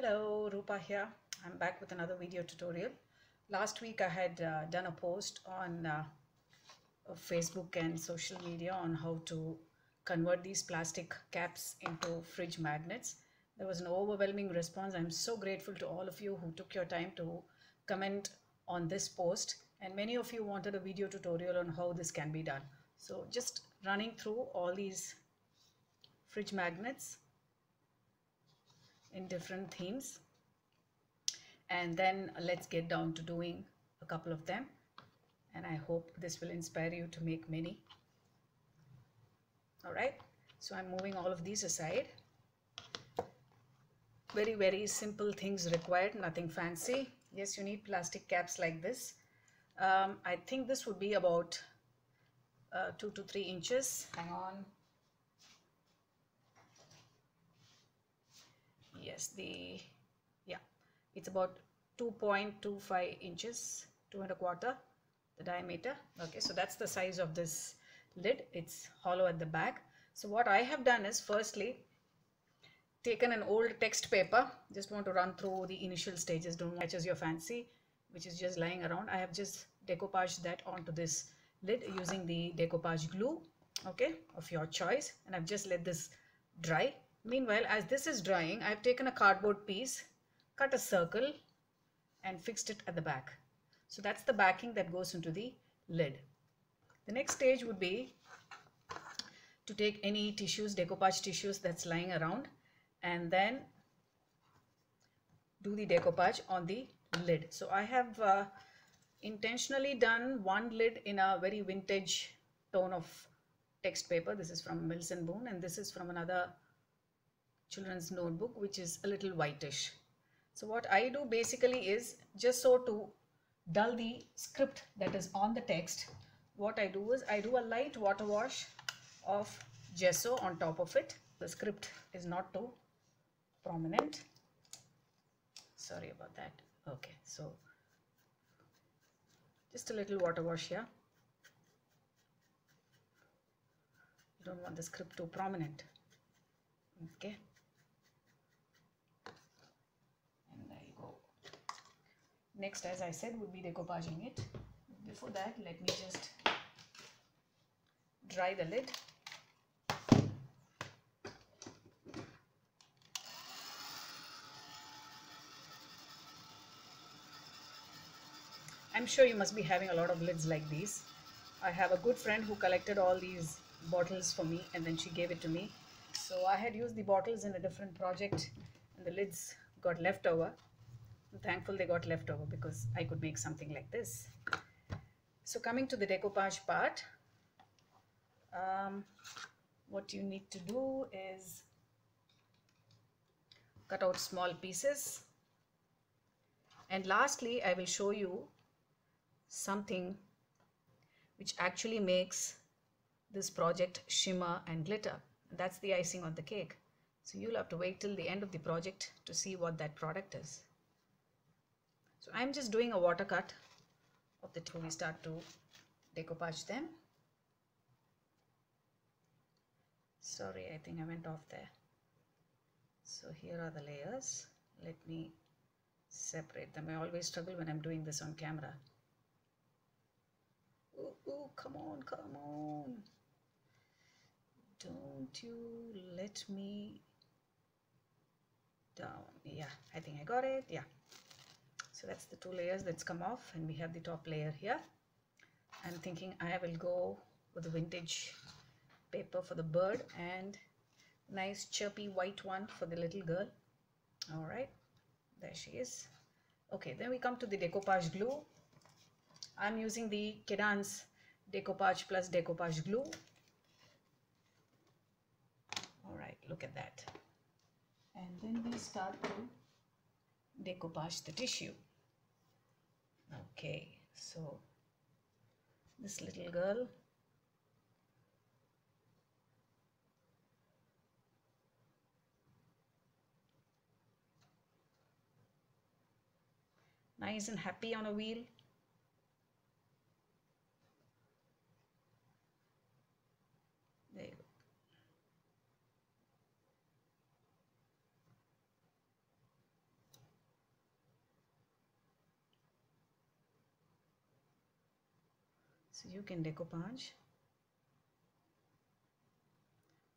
Hello, Rupa here. I'm back with another video tutorial. Last week I had done a post on Facebook and social media on how to convert these plastic caps into fridge magnets. There was an overwhelming response. I'm so grateful to all of you who took your time to comment on this post, and many of you wanted a video tutorial on how this can be done. So just running through all these fridge magnets in different themes, and then let's get down to doing a couple of them, and I hope this will inspire you to make many. All right, so I'm moving all of these aside. Very simple things required, nothing fancy. Yes, you need plastic caps like this. I think this would be about 2 to 3 inches. Hang on. Yes, it's about 2.25 inches, 2.25 the diameter. Okay, so that's the size of this lid. It's hollow at the back. So what I have done is, firstly, taken an old text paper. Just want to run through the initial stages. Don't catches your fancy, which is just lying around. I have just decoupaged that onto this lid using the decoupage glue, okay, of your choice, and I've just let this dry. Meanwhile, as this is drying, I've taken a cardboard piece, cut a circle, and fixed it at the back. So that's the backing that goes into the lid. The next stage would be to take any tissues, decoupage tissues that's lying around, and then do the decoupage on the lid. So I have intentionally done one lid in a very vintage tone of text paper. This is from Mills & Boon, and this is from another children's notebook, which is a little whitish. So what I do basically is, just so to dull the script that is on the text, what I do is I do a light water wash of gesso on top of it. The script is not too prominent. Sorry about that. Okay, so just a little water wash here. You don't want the script too prominent. Okay. Next, as I said, would be decoupaging it. Before that, let me just dry the lid. I'm sure you must be having a lot of lids like these. I have a good friend who collected all these bottles for me, and then she gave it to me. So I had used the bottles in a different project, and the lids got left over. I'm thankful they got left over because I could make something like this. So coming to the decoupage part, what you need to do is cut out small pieces. And lastly, I will show you something which actually makes this project shimmer and glitter. That's the icing on the cake. So you'll have to wait till the end of the project to see what that product is. So I'm just doing a water cut of the two. We start to decoupage them. Sorry, I think I went off there. So here are the layers. Let me separate them. I always struggle when I'm doing this on camera. Ooh, come on, come on. Don't you let me down. Yeah, I think I got it. Yeah. So that's the two layers that's come off, and we have the top layer here. I'm thinking I will go with the vintage paper for the bird and nice chirpy white one for the little girl. All right, there she is. Okay, then we come to the decoupage glue. I'm using the Kedans Decoupage Plus Decoupage Glue. All right, look at that. And then we start to decoupage the tissue. Okay, so this little girl, nice and happy on a wheel. There you go. So you can decoupage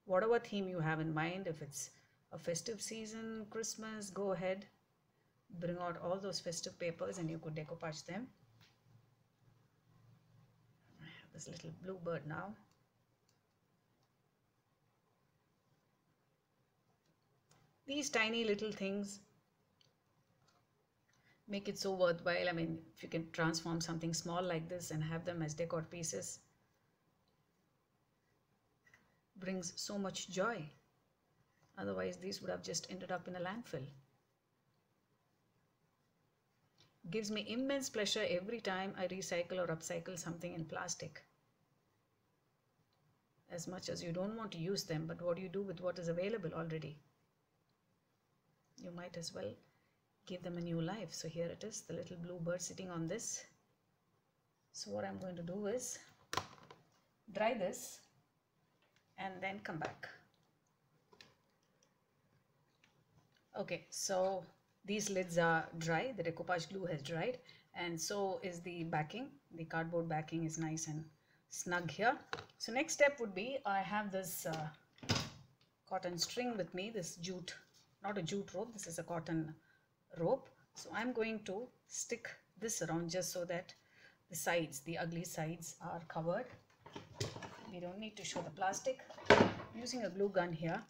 whatever theme you have in mind. If it's a festive season, Christmas, go ahead, bring out all those festive papers and you could decoupage them. I have this little bluebird now. These tiny little things make it so worthwhile. I mean, if you can transform something small like this and have them as decor pieces, brings so much joy. Otherwise, these would have just ended up in a landfill. Gives me immense pleasure every time I recycle or upcycle something in plastic. As much as you don't want to use them, but what do you do with what is available already? You might as well give them a new life. So here it is, the little blue bird sitting on this. So what I'm going to do is dry this and then come back. Okay, so these lids are dry, the decoupage glue has dried, and so is the backing. The cardboard backing is nice and snug here. So next step would be, I have this cotton string with me, this jute, not a jute rope, this is a cotton rope. So I'm going to stick this around just so that the sides, the ugly sides, are covered. We don't need to show the plastic. I'm using a glue gun here.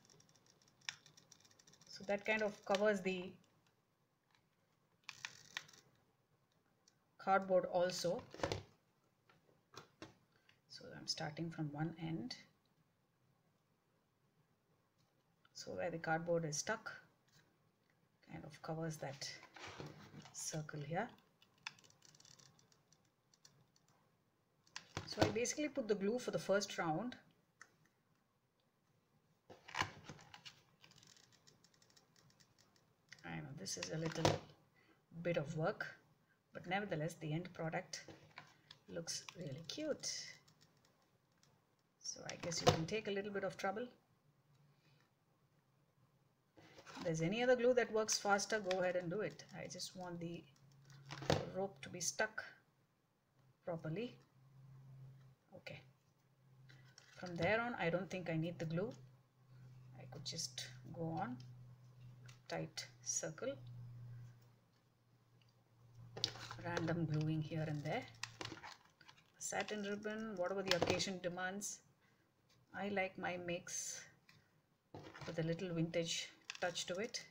So that kind of covers the cardboard also. So I'm starting from one end. So where the cardboard is stuck, kind of covers that circle here. So I basically put the glue for the first round. I know this is a little bit of work, but nevertheless the end product looks really cute. So I guess you can take a little bit of trouble. If there's any other glue that works faster, go ahead and do it. I just want the rope to be stuck properly. Okay. From there on, I don't think I need the glue. I could just go on. Tight circle. Random gluing here and there. Satin ribbon, whatever the occasion demands. I like my mix with a little vintage touch to it.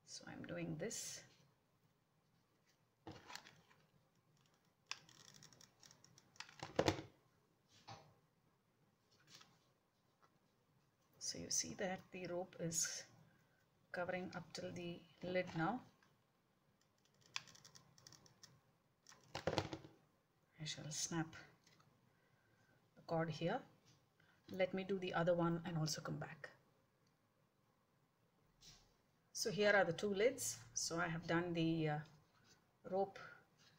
So I'm doing this. So you see that the rope is covering up till the lid now. I shall snap the cord here. Let me do the other one and also come back. So here are the two lids. So I have done the rope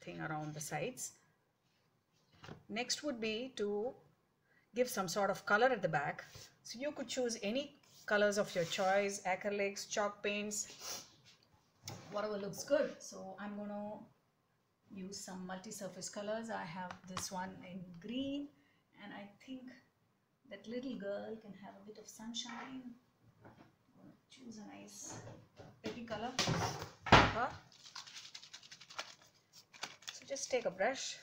thing around the sides. Next would be to give some sort of color at the back. So you could choose any colors of your choice, acrylics, chalk paints, whatever looks good. So I'm going to use some multi-surface colors. I have this one in green, and I think that little girl can have a bit of sunshine. I'm going to choose a nice pretty color for her. So just take a brush.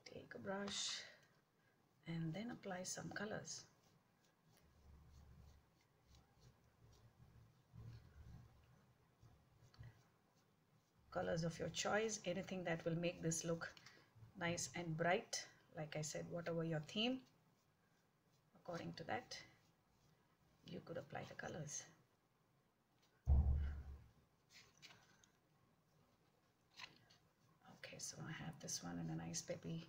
Take a brush and then apply some colors. Colors of your choice, anything that will make this look nice and bright. Like I said, whatever your theme, according to that, you could apply the colors. Okay, so I have this one in a nice peppy.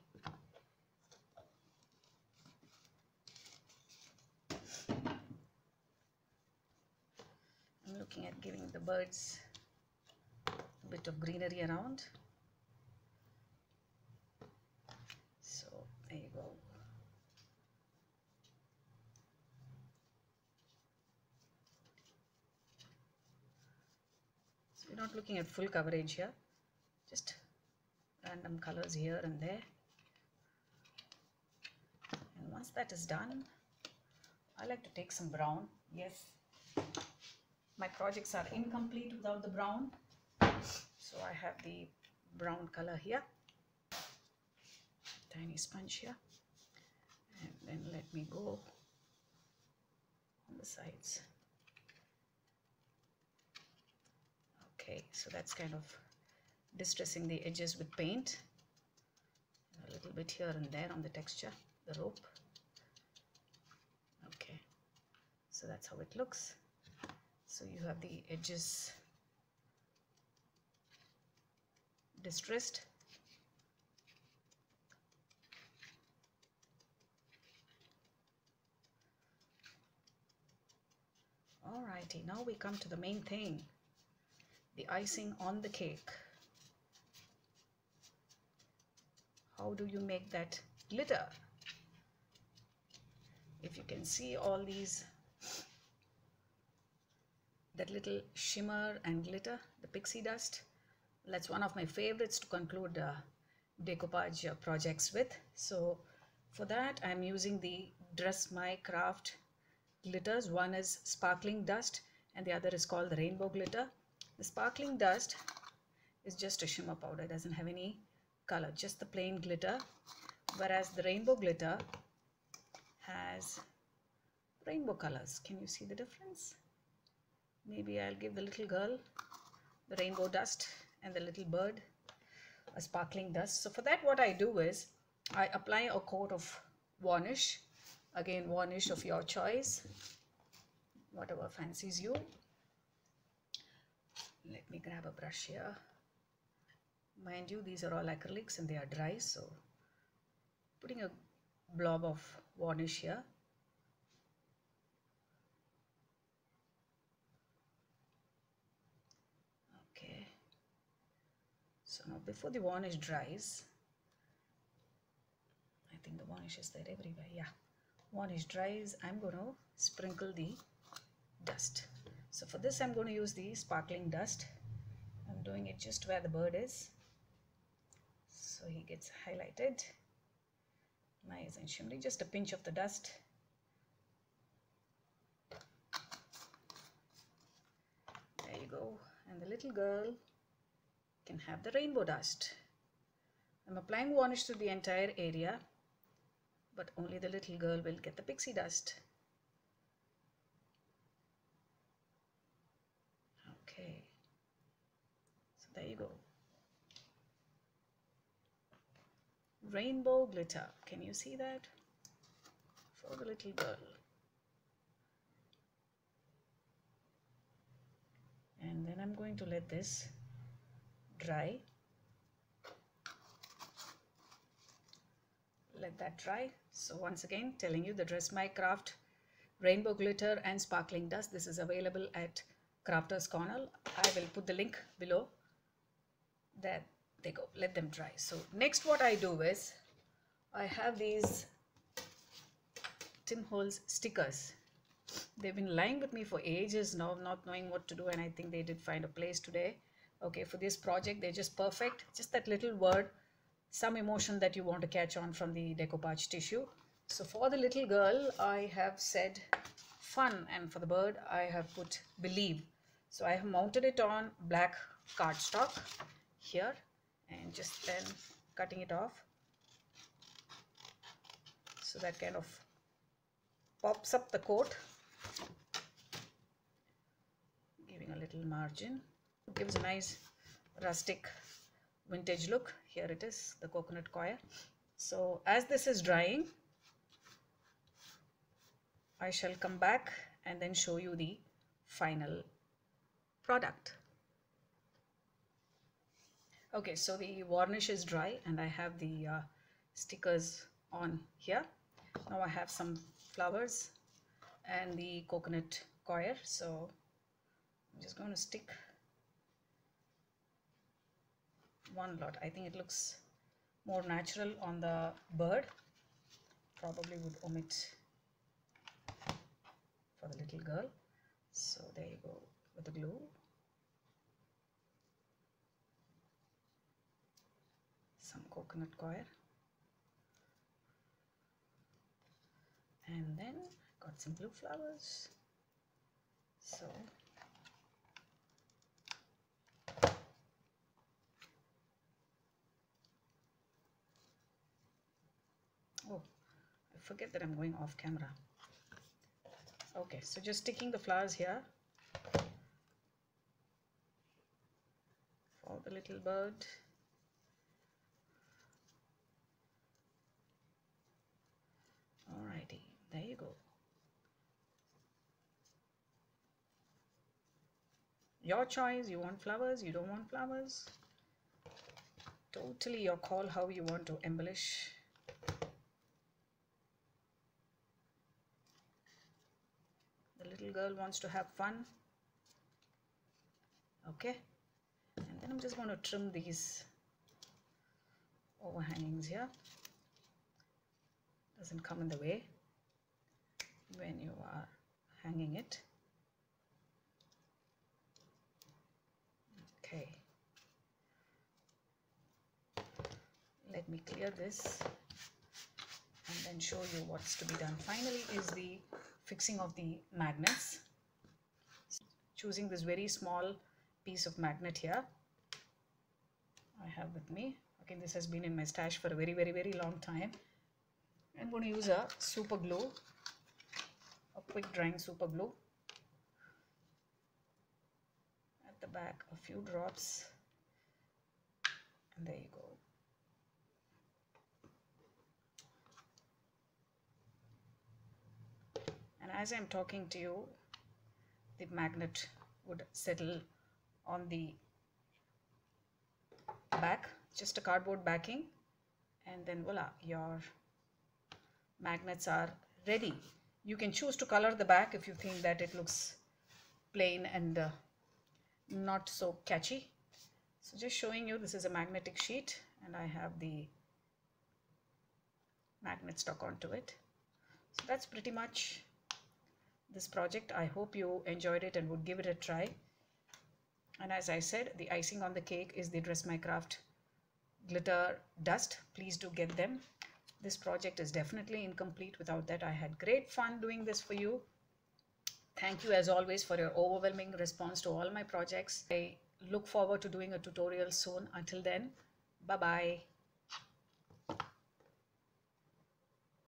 I'm looking at giving the birds a bit of greenery around. So there you go. We're not looking at full coverage here, just random colors here and there. And once that is done, I like to take some brown. Yes, my projects are incomplete without the brown, so I have the brown color here. Tiny sponge here, and then let me go on the sides. Okay, so that's kind of distressing the edges with paint, a little bit here and there on the texture, the rope. Okay, so that's how it looks. So you have the edges distressed. Alrighty, now we come to the main thing, the icing on the cake. How do you make that glitter? If you can see all these, that little shimmer and glitter, the pixie dust, that's one of my favorites to conclude decoupage projects with. So for that I'm using the Dress My Craft glitters. One is sparkling dust and the other is called the rainbow glitter. The sparkling dust is just a shimmer powder, it doesn't have any color, just the plain glitter, whereas the rainbow glitter has rainbow colors. Can you see the difference? Maybe I'll give the little girl the rainbow dust and the little bird a sparkling dust. So for that, what I do is I apply a coat of varnish, again varnish of your choice, whatever fancies you. Let me grab a brush here. Mind you, these are all acrylics and they are dry, so putting a blob of varnish here. Okay, so now before the varnish dries, I think the varnish is there everywhere, yeah, varnish dries, I'm going to sprinkle the dust. So for this I'm going to use the sparkling dust. I'm doing it just where the bird is, so he gets highlighted nice and shimmery. Just a pinch of the dust. There you go. And the little girl can have the rainbow dust. I'm applying varnish to the entire area, but only the little girl will get the pixie dust. Okay, so there you go. Rainbow glitter, can you see that? For the little girl. And then I'm going to let this dry. Let that dry. So once again, telling you the Dress My Craft rainbow glitter and sparkling dust, this is available at Crafters Corner. I will put the link below. There they go, let them dry. So next what I do is I have these Tim Holtz stickers. They've been lying with me for ages now, not knowing what to do, and I think they did find a place today. Okay, for this project they're just perfect. Just that little word, some emotion that you want to catch on from the decoupage tissue. So for the little girl I have said fun, and for the bird I have put believe. So I have mounted it on black cardstock here and just then cutting it off, so that kind of pops up the coat, giving a little margin. It gives a nice rustic vintage look. Here it is, the coconut coir. So as this is drying, I shall come back and then show you the final product. Okay, so the varnish is dry and I have the stickers on here. Now I have some flowers and the coconut coir, so I'm just going to stick one lot. I think it looks more natural on the bird. Probably would omit for the little girl. So there you go with the glue. some coconut coir. And then got some blue flowers. So oh, I forget that I'm going off camera. Okay, so just sticking the flowers here for the little bird. Alrighty, there you go. Your choice. You want flowers, you don't want flowers. Totally your call how you want to embellish. The little girl wants to have fun. Okay, and then I'm just going to trim these overhangings here. Doesn't come in the way when you are hanging it. Okay, let me clear this and then show you what's to be done. Finally is the fixing of the magnets. Choosing this very small piece of magnet here I have with me. Okay, this has been in my stash for a very long time. I'm going to use a super glue, a quick drying super glue. At the back, a few drops, and there you go. And as I'm talking to you, the magnet would settle on the back, just a cardboard backing, and then voila, your magnets are ready. You can choose to color the back if you think that it looks plain and not so catchy. So just showing you, this is a magnetic sheet and I have the magnet stuck onto it. So that's pretty much this project. I hope you enjoyed it and would give it a try. And as I said, the icing on the cake is the Dress My Craft glitter dust. Please do get them. This project is definitely incomplete without that. I had great fun doing this for you. Thank you as always for your overwhelming response to all my projects. I look forward to doing a tutorial soon. Until then, bye bye.